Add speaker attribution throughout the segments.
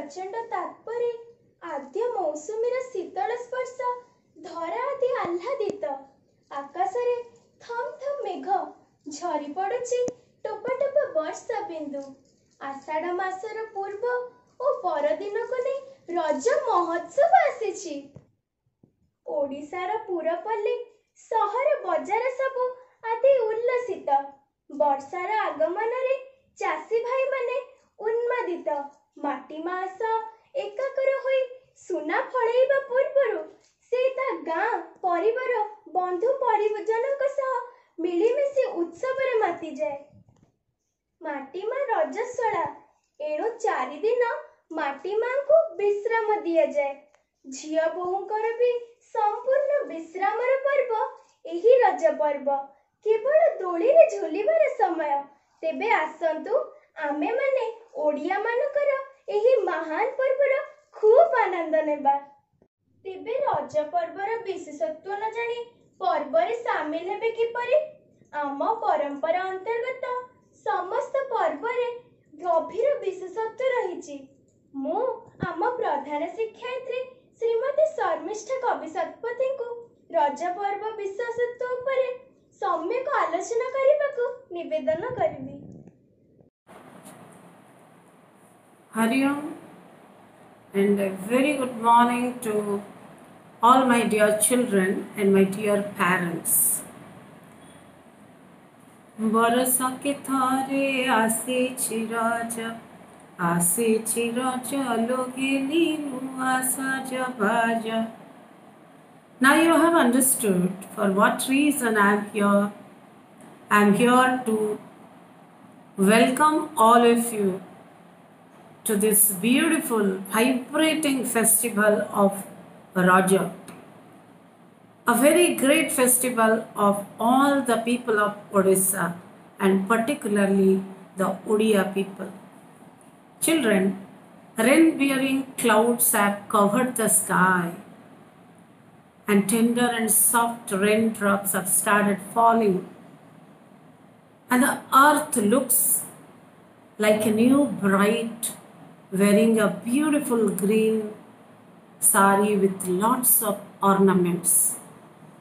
Speaker 1: प्रचंड तात्पर्य आद्य मौसुमीर शीतल स्पर्श धरा आदि आह्लादित आकाशरे थम थम मेघ झरी पड़ुछि टोपा टोपा वर्षा बिंदु आषाढ़ मासर पूर्व और परदिन को नहीं रज महोत्सव आसीछि। ओडिशार पुरपल्ली सहर बजार सबु आदि उल्लसित वर्षार आगमन रे चासी भाई माने उन्मादित माटी मास एकाकर होई सुना फळेइबा पूर्वरु से ता गाँ परिवार बंधु परिजनक सह मिलिमिशि उत्सव माति जाए। माटी माँ रजस्वला एणु 4 दिन माटी माँ को विश्राम दिया जाए। झिया बोहूंकर भी संपूर्ण विश्रामर पर्व एही रज पर्व केवल दोली रे झुलिबार समय। तेबे आसंतु आमे माने ओडिया मानकर एही महान पर्वर खूब आनंद नेबा। तेबे रज पर्वर विशेषत्व न जानी पर्वरे सामिल हेबे किपरि? आम परंपरा अंतर्गत समस्त पर्वरे गभीर विशेषत्व रहिछि। मु आम प्रधान शिक्षयित्री श्रीमती शर्मिष्ठा कवि शतपथी को रज पर्व विशेषत्व उपरे सम्यक आलोचना करने निवेदन करिबी।
Speaker 2: Hari Om and a very good morning to all my dear children and my dear parents. बरसा के थारे आसीछि रज लोगेली नुआ साज बाज. Now you have understood for what reason I am here. I am here to welcome all of you to this beautiful, vibrating festival of Raja. A very great festival of all the people of Odisha and particularly the Odia people. Children, rain-bearing clouds have covered the sky and tender and soft raindrops have started falling, and the earth looks like a new bride wearing a beautiful green sari with lots of ornaments.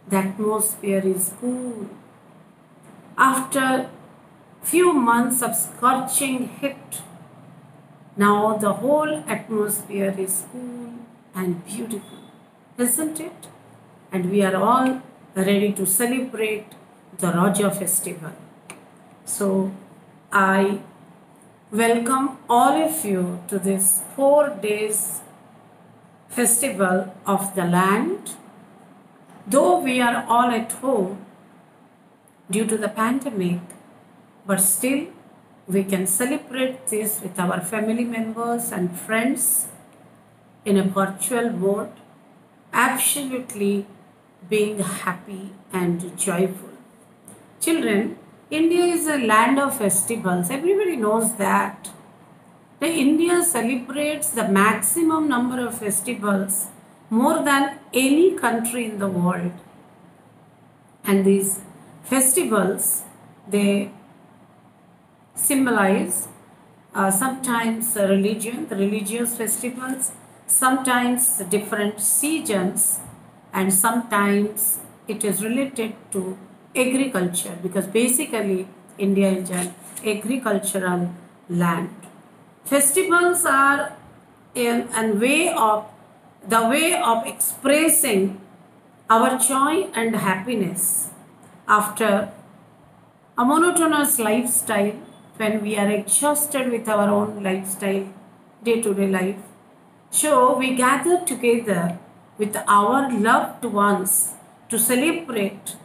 Speaker 2: The atmosphere is cool. After few months of scorching heat, now the whole atmosphere is cool and beautiful, isn't it? And we are all ready to celebrate the Raja festival. So I welcome all of you to this 4 days festival of the land. Though we are all at home due to the pandemic, but still we can celebrate this with our family members and friends in a virtual mode, absolutely being happy and joyful. Children, India is a land of festivals. Everybody knows that. The India celebrates the maximum number of festivals, more than any country in the world. And these festivals, they symbolize sometimes religion, the religious festivals, sometimes different seasons, and sometimes it is related to agriculture, because basically India is an agricultural land. Festivals are the way of expressing our joy and happiness after a monotonous lifestyle, when we are exhausted with our own lifestyle, day-to-day life. So we gather together with our loved ones to celebrate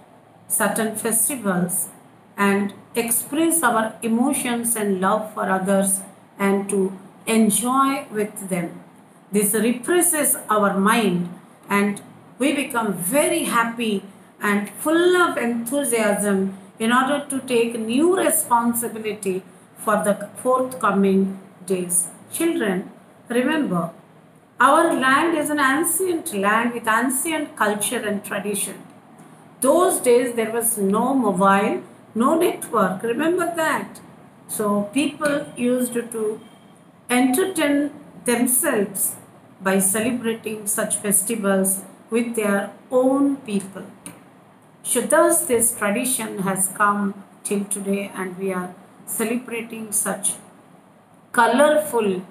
Speaker 2: certain festivals and express our emotions and love for others and to enjoy with them. This refreshes our mind and we become very happy and full of enthusiasm in order to take new responsibility for the forthcoming days. Children, remember, our land is an ancient land with ancient culture and tradition. Those days there was no mobile, no network. Remember that. So people used to entertain themselves by celebrating such festivals with their own people. So thus this tradition has come till today, and we are celebrating such colorful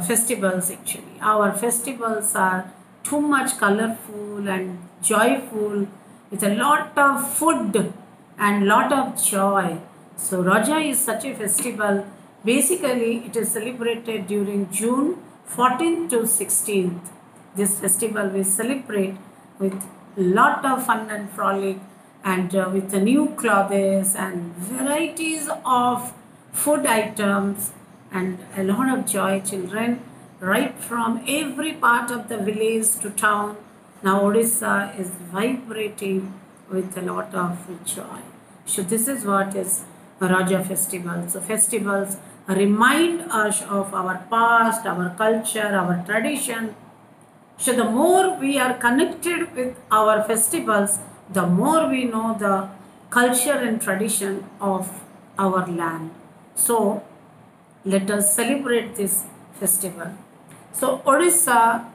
Speaker 2: festivals. Actually, our festivals are too much colorful and joyful, with a lot of food and lot of joy. So Raja is such a festival. Basically, it is celebrated during June 14th to 16th. This festival we celebrate with lot of fun and frolic, and with the new clothes and varieties of food items and a lot of joy. Children right from every part of the village to town, now Odisha is vibrating with a lot of joy. So this is what is Raja festival. So festivals remind us of our past, our culture, our tradition. So the more we are connected with our festivals, the more we know the culture and tradition of our land. So let us celebrate this festival. So Odisha,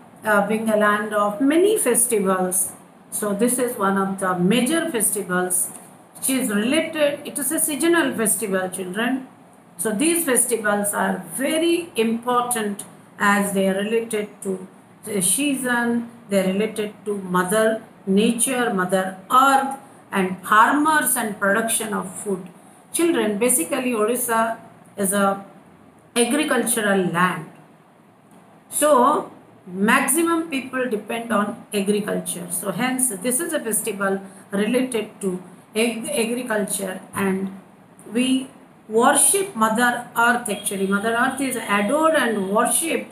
Speaker 2: being a land of many festivals, so this is one of the major festivals which is related. It is a seasonal festival, children. So these festivals are very important as they are related to the season, they are related to Mother Nature, Mother Earth, and farmers and production of food. Children, basically Odisha is a agricultural land. So maximum people depend on agriculture. So hence this is a festival related to agriculture, and we worship Mother Earth. Actually, Mother Earth is adored and worshipped,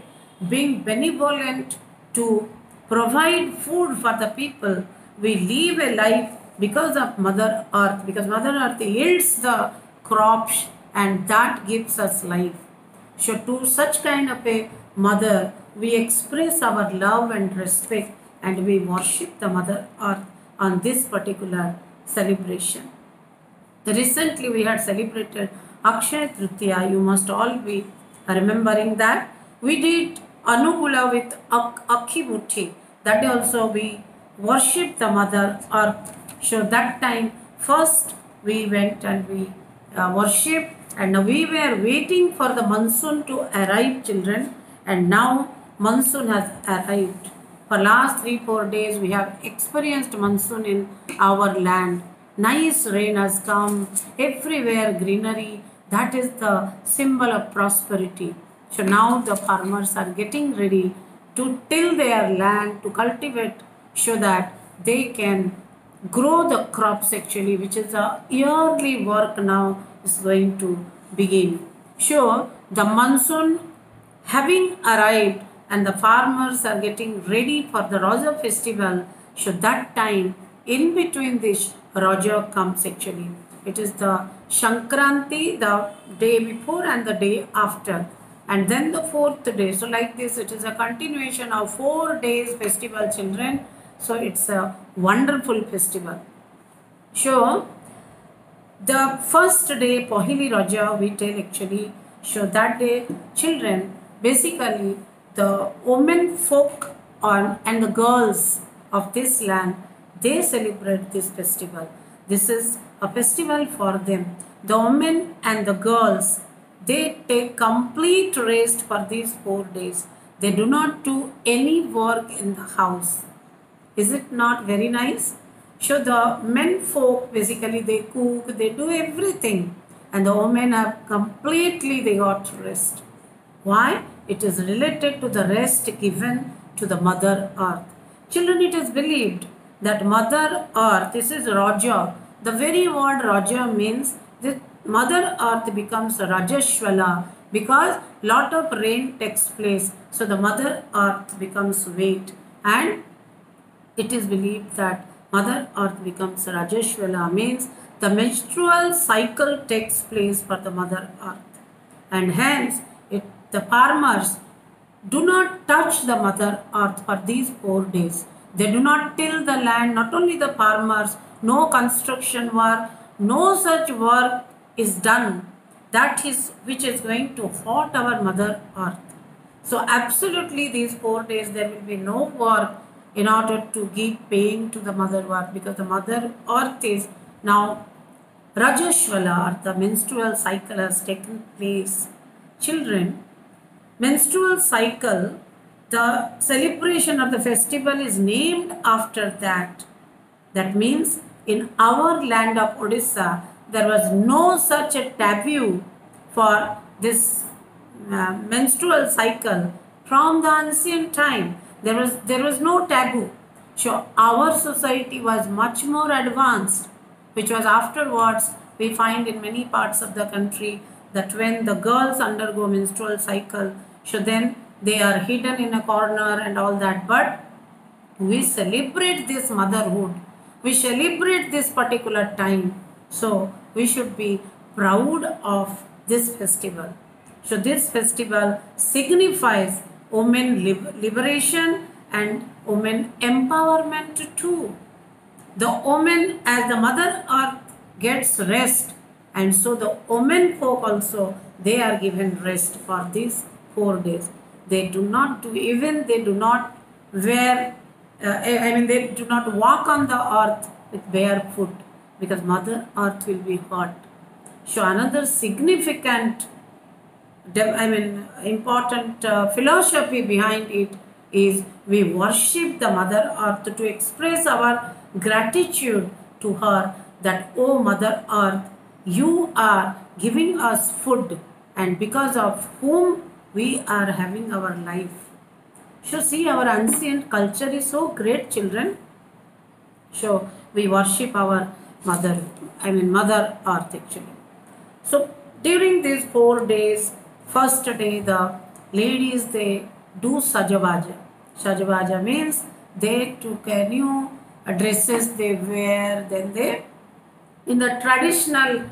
Speaker 2: being benevolent to provide food for the people. We live a life because of Mother Earth, because Mother Earth yields the crops and that gives us life. So to such kind of a mother, we express our love and respect, and we worship the Mother Earth on this particular celebration. Recently we had celebrated Akshaya Tritiya. You must all be remembering that. We did Anukula with Akhi Muthi. That also we worship the Mother Earth. So that time first we went and we worshipped, and we were waiting for the monsoon to arrive, children, and now monsoon has arrived. For last 3-4 days we have experienced monsoon in our land. Nice rain has come, everywhere greenery. That is the symbol of prosperity. So now the farmers are getting ready to till their land, to cultivate, so that they can grow the crops actually, which is a yearly work now is going to begin. So the monsoon having arrived and the farmers are getting ready for the Raja festival. So that time in between this Raja comes actually. It is the Shankranti, the day before and the day after, and then the 4th day. So like this, it is a continuation of 4 days festival, children. So it's a wonderful festival. So the first day, Pohili Raja, we tell actually. So that day, children, basically the women folk and the girls of this land, they celebrate this festival. This is a festival for them. The women and the girls, they take complete rest for these 4 days. They do not do any work in the house. Is it not very nice? So the men folk, basically they cook, they do everything, and the women are completely, they got rest. Why? It is related to the rest given to the Mother Earth. Children, it is believed that Mother Earth, this is Raja. The very word Raja means that Mother Earth becomes Rajashwala because lot of rain takes place. So the Mother Earth becomes wet, and it is believed that Mother Earth becomes Rajashwala, means the menstrual cycle takes place for the Mother Earth, and hence the farmers do not touch the Mother Earth for these 4 days. They do not till the land. Not only the farmers, no construction work, no such work is done that is which is going to hurt our Mother Earth. So absolutely these 4 days there will be no work in order to give pain to the mother earth, because the mother earth is now Rajashvala, or the menstrual cycle has taken place. Children, menstrual cycle, the celebration of the festival is named after that. That means in our land of Odisha, there was no such a taboo for this menstrual cycle from the ancient time. There was no taboo. So our society was much more advanced, which was afterwards we find in many parts of the country that when the girls undergo menstrual cycle, so then they are hidden in a corner and all that. But we celebrate this motherhood, we celebrate this particular time, so we should be proud of this festival. So this festival signifies women liberation and women empowerment too. The woman, as the mother earth gets rest, and so the women folk also, they are given rest for these 4 days. They do not do, even they do not wear, they do not walk on the earth with bare foot, because mother earth will be hot. So another significant, important philosophy behind it is we worship the mother earth to express our gratitude to her, that oh mother earth, you are giving us food, and because of whom we are having our life. So see, our ancient culture is so great, children. So we worship our mother earth actually. So during these 4 days, first day the ladies, they do sajabaja. Sajabaja means they took a new dresses they wear, then they, in the traditional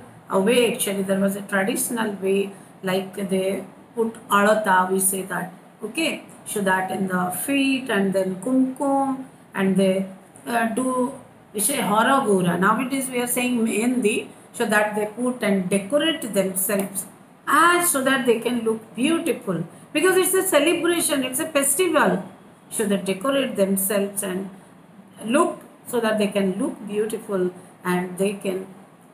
Speaker 2: way, actually there was a traditional way, like they put alata, we say that, okay, so that in the feet, and then kumkum, and they do, we say horagura, nowadays we are saying mehendi, so that they put and decorate themselves as so that they can look beautiful, because it's a celebration, it's a festival, so they decorate themselves and look so that they can look beautiful, and they can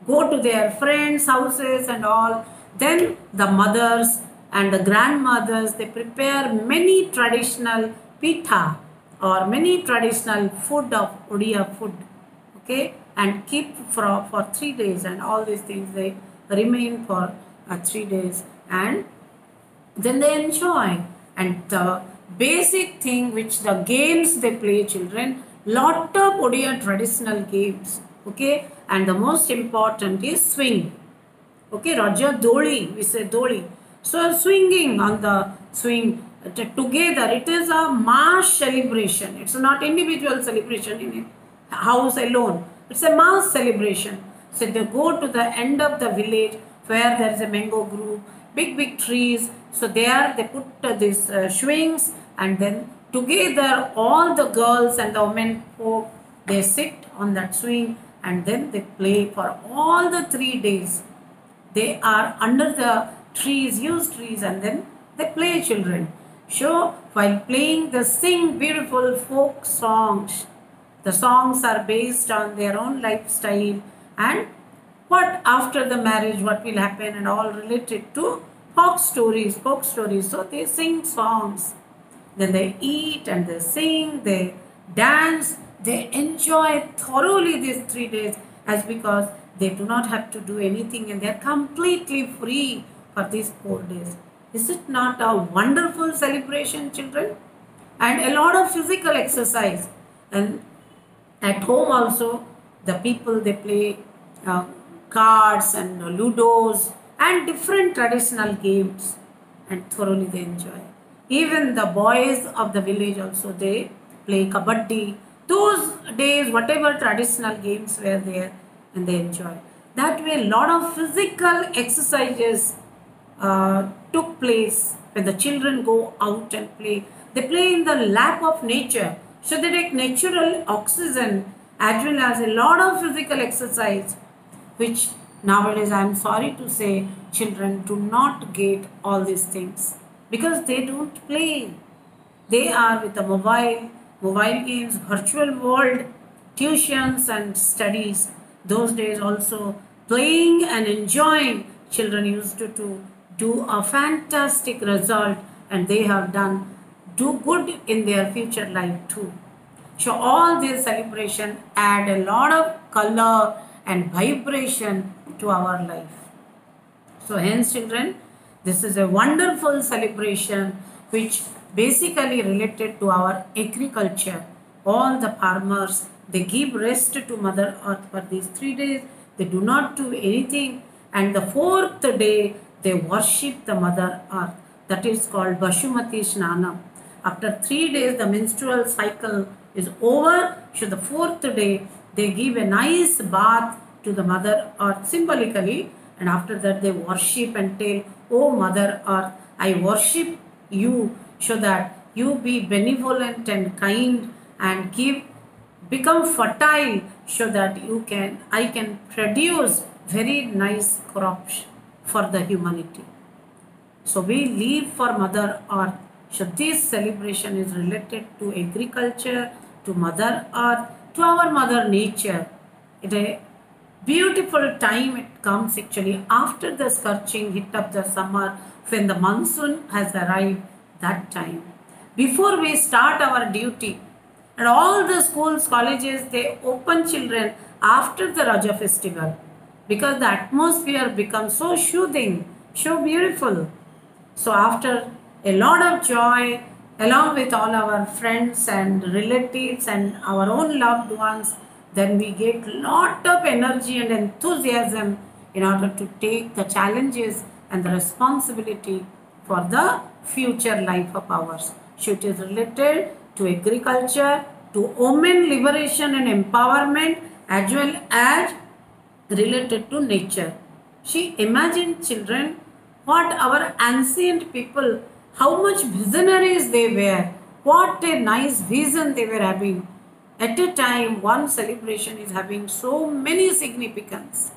Speaker 2: go to their friends' houses and all. Then the mothers and the grandmothers, they prepare many traditional pitha or many traditional food of Odia food, okay, and keep for 3 days, and all these things they remain for 3 days, and then they enjoy. And the basic thing which the games they play, children, lot of Odia traditional games, okay, and the most important is swing, okay, Raja Doli, we say Doli. So swinging on the swing together, it is a mass celebration. It's not individual celebration in a house alone. It's a mass celebration. So they go to the end of the village where there is a mango grove, big trees. So there they put these swings, and then together all the girls and the women folk, they sit on that swing, and then they play for all the 3 days. They are under the trees, huge trees, and then they play, children. So while playing, they sing beautiful folk songs. The songs are based on their own lifestyle and what after the marriage, what will happen, and all related to folk stories. So they sing songs. Then they eat and they sing, they dance, they enjoy thoroughly these 3 days, as because they do not have to do anything and they are completely free for these 4 days. Is it not a wonderful celebration, children? And a lot of physical exercise. And at home also, the people, they play cards and ludos and different traditional games, and thoroughly they enjoy. Even the boys of the village also, they play kabaddi. Those days, whatever traditional games were there, and they enjoy. That way, a lot of physical exercises took place when the children go out and play. They play in the lap of nature. So they take natural oxygen as well as a lot of physical exercise, which nowadays I am sorry to say children do not get all these things, because they don't play. They are with the mobile games, virtual world, tuitions and studies. Those days also playing and enjoying. Children used to do a fantastic result, and they have done do good in their future life too. So all these celebration add a lot of color and vibration to our life. So hence children, this is a wonderful celebration which basically related to our agriculture. All the farmers, they give rest to Mother Earth for these 3 days. They do not do anything. And the 4th day, they worship the Mother Earth. That is called Bashumati Snanam. After 3 days, the menstrual cycle is over. So the 4th day, they give a nice bath to the Mother Earth symbolically. And after that, they worship and tell, "Oh Mother Earth, I worship you so that you be benevolent and kind and become fertile so that I can produce very nice crops for the humanity." So we live for Mother Earth. So this celebration is related to agriculture, to Mother Earth, to our Mother Nature. It is a beautiful time it comes actually after the scorching heat of the summer when the monsoon has arrived that time. Before we start our duty, and all the schools, colleges, they open children after the Raja festival because the atmosphere becomes so soothing, so beautiful. So after a lot of joy, along with all our friends and relatives and our own loved ones, then we get lot of energy and enthusiasm in order to take the challenges and the responsibility for the future life of ours. So it is related to agriculture, to women liberation and empowerment, as well as related to nature. She imagined children what our ancient people, how much visionaries they were, what a nice vision they were having. At a time, one celebration is having so many significance.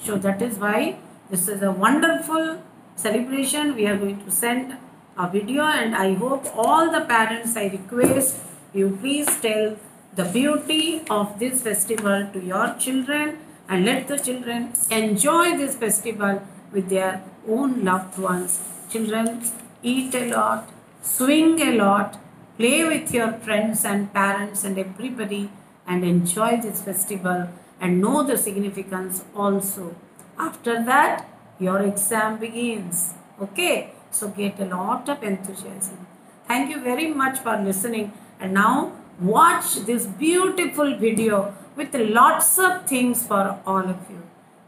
Speaker 2: So that is why this is a wonderful celebration. We are going to send a video, and I hope all the parents, I request you please tell the beauty of this festival to your children and let the children enjoy this festival with their own loved ones. Children, eat a lot, swing a lot, play with your friends and parents and everybody, and enjoy this festival and know the significance also. After that, your exam begins. Okay, so get a lot of enthusiasm. Thank you very much for listening, and now watch this beautiful video with lots of things for all of you.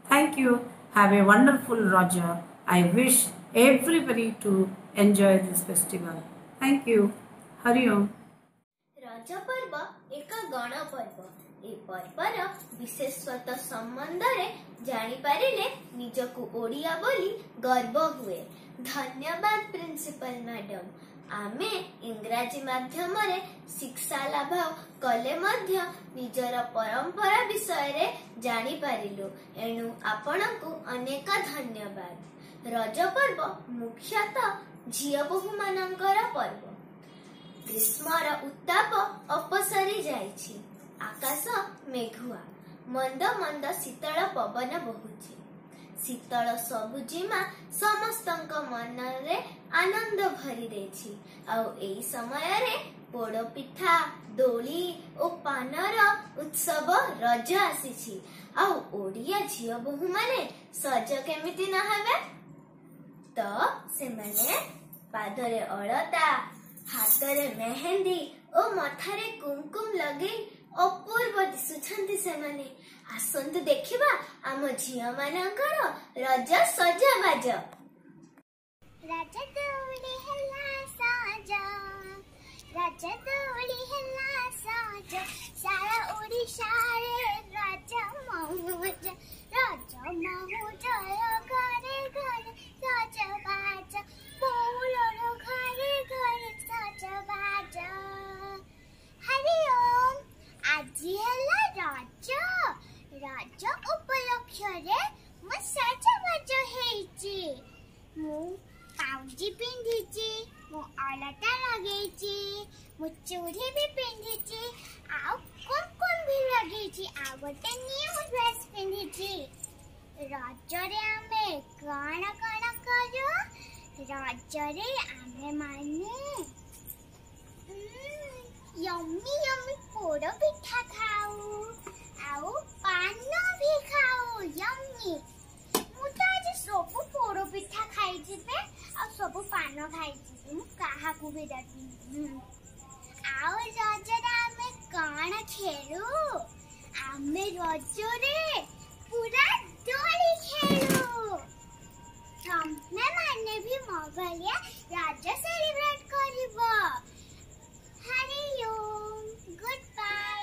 Speaker 2: Thank you. Have a wonderful Raja. I wish everybody to enjoy this festival. Thank you. Hari Om.
Speaker 3: रज पर्व एक गण पर्व। ए पर्वर विशेषत्व संबंध रे जानी पारिले निजकु ओडिया बोली गर्व हुए। धन्यवाद प्रिंसिपल मैडम। आमे इंग्राजी माध्यम रे शिक्षा लाभ कले मध्य निजर परंपरा विषय रे जानी पारिलु। एणु आपनकु अनेक धन्यवाद। रज पर्व मुख्यतः झिय बहु मानकर पर्व। ग्रीष्मर उत्ताप अपसरी जाइछि। आकाश मेघुआ, मंद मंद शीतल पवन बहुछि। शीतल सबुजिमा समस्तंक मन रे आनंद भरी देछि। आउ एई समय रे पोड़ पिठा, दोली ओ पानर उत्सव रज आसीछि। आउ ओडिया झिय बहु माने सज केमिति न हेबे तो से माने पादरे अलता, हाथरे मेहंदी ओ मथारे कुमकुम लगे अपूर्व दिसुछंती से माने। आसंतु देखिबा आम झिया मानकर रज सजबाज।
Speaker 4: रज दौड़ी हल्ला साजा, रज दौड़ी हल्ला साजा, सारा ओडिशा रे रज मौज, रज मौज घरे घरे सजबाज, बोलर घरे घरे सजबाज। हरि ओम। আজি হেলা রজ, রজ উপলক্ষে মু সজবাজ হেইছি। মু पाउजी पिंधिची मु अलता लगेची मु चूड़ी भी पिंधिची आउ कोन भी लगेची आ गोटे न्यू ड्रेस पिंधिची रजरे आमे कण कण करू रजरे आमे माने यम्मी यम्मी पोड़ पिठा खाऊ आउ पान भी खाऊ यम्मी मु तो आज सब पोड़ पिठा खाई जिबे आ सब पान खाई जिबे मु काहा को भी डरनी आउ रजरे आमे कण खेलू आमे रजरे पूरा डोली खेलू तमे माने भी मो भलिया रज सेलिब्रेट करिबो हरि ओम गुड बाय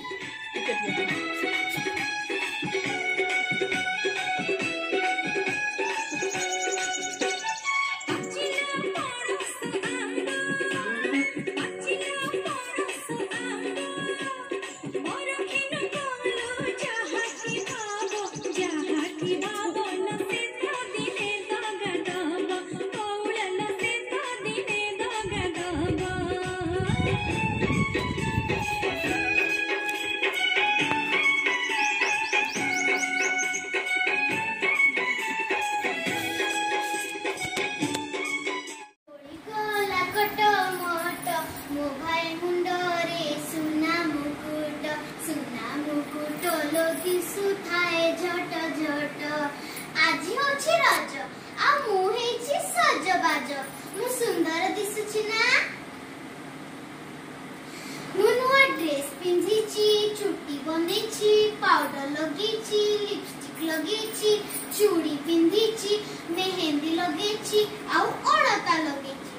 Speaker 4: सुंदर दिसुची ना मु नुआ ड्रेस पिंधिची चुट्टी बंधीची पाउडर लगेची लिपस्टिक लगेची चूड़ी पिंधिची मेहंदी लगेची आउ अलता लगेची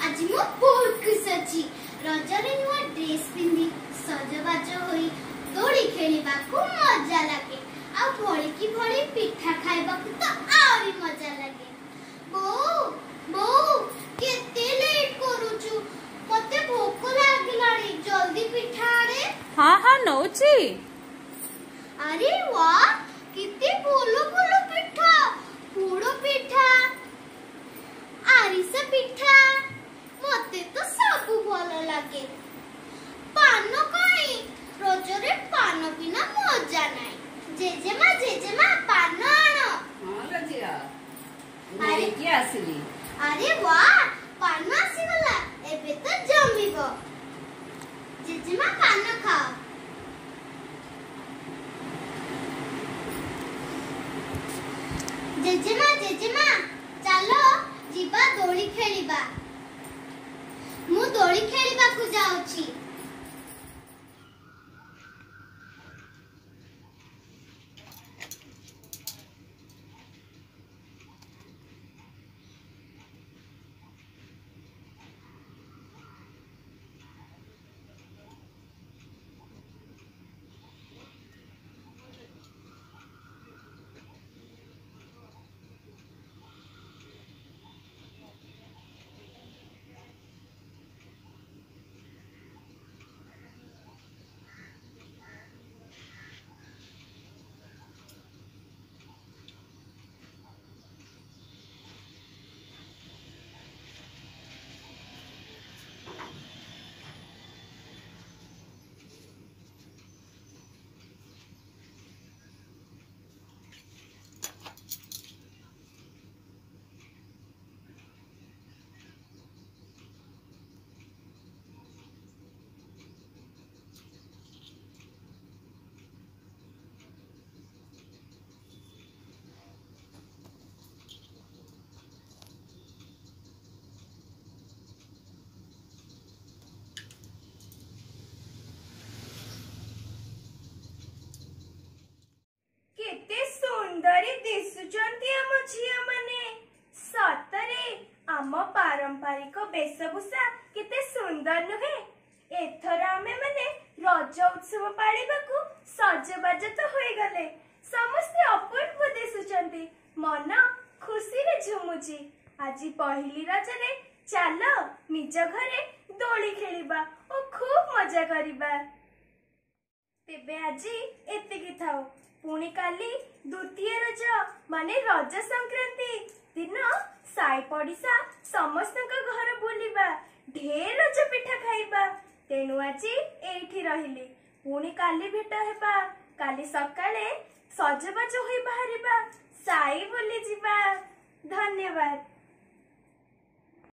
Speaker 4: आज मु बहुत खुश अछि रजरे नुआ ड्रेस पिंधि सजबाज होई दोली खेलिबा को मजा लागे आ भोली की भोली पिठा खाइबा को तो आउरी मजा लागे बो बो केते लेट करूछु मते भूख लागिलानी जल्दी पिठा आरे
Speaker 2: हाँ नौची
Speaker 4: अरे वाह कितने बोलो बोलो पिठा पोड़ो पिठा आरिसा पिठा मते तो सब भलो लागे पान काई रजरे पान बिना मजा नाही जेजेमा पान आनो
Speaker 2: हां रजिया
Speaker 4: अरे
Speaker 2: की आसिली
Speaker 4: अरे वाह पान आसीगला एबे तो जमिबो जेजेमा पान खाओ जेजेमा चलो जीवा दोली खेलिबा मु दोली खेलिबा को जाउची
Speaker 1: केते सुंदरी दिसुचंती आम झिया माने सतरे आम पारंपरिक वेशभूषा केते सुंदर नुहे एथर आमे माने रज उत्सव पाळिबाकू सजबाज तो होई गले समस्ते अपूर्व दिसुचंती मन खुशी रे झुमुची आजी पहिली रजरे चालो निज घरे दोली खेलिबा ओ खूब मजा करिबा। तेबे आजी एतिकी थाओ। पुणी काली द्वितीय रज माने रज संक्रांति दिन साई पड़िशा समस्त घर बुलिबा ढेर रज पिठा खाइबा। तेणु आजी एठी रहिली। पुणी काली भेट हेबा। काली सकाळे सजबाज होई बाहरिबा साई बुली जिबा। धन्यवाद।